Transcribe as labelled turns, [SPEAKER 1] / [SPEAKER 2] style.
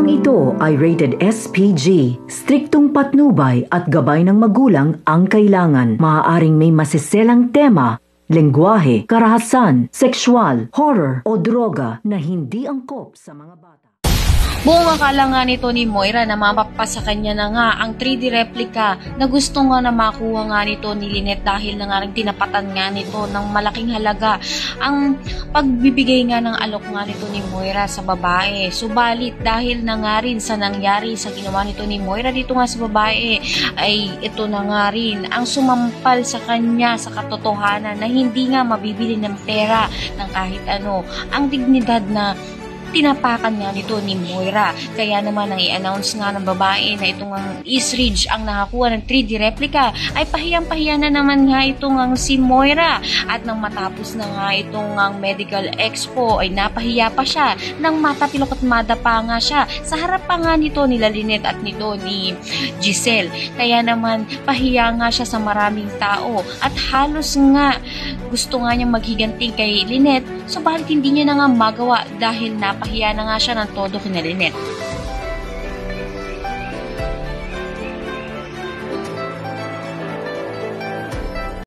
[SPEAKER 1] Programang ito ay rated SPG. Striktong patnubay at gabay ng magulang ang kailangan. Maaaring may masiselang tema, lengguwahe, karahasan, sexual, horror o droga na hindi angkop sa mga bata.
[SPEAKER 2] Buong akala nga nito ni Moira na mapapasa kanya na nga ang 3D replica na gusto nga na makuha nga nito ni Lynette dahil na nga rin tinapatan nga nito ng malaking halaga ang pagbibigay nga ng alok nga nito ni Moira sa babae. Subalit dahil na nga rin sa nangyari sa ginawa nito ni Moira dito nga sa babae ay ito na nga rin ang sumampal sa kanya sa katotohanan na hindi nga mabibili ng pera ng kahit ano ang dignidad na tinapakan nga nito ni Moira. Kaya naman ang i-announce nga ng babae na itong East Ridge ang nakakuha ng 3D replica ay pahiyang-pahiya na naman nga itong si Moira. At nang matapos na nga itong medical expo ay napahiya pa siya nang matapilok at madapa nga siya sa harap pa nga nito ni Lynette at nito ni Giselle. Kaya naman pahiya nga siya sa maraming tao at halos nga gusto nga niyang maghiganti kay Lynette, subalit hindi niya na nga magawa dahil napahiya na nga siya ng todo kina Lynette.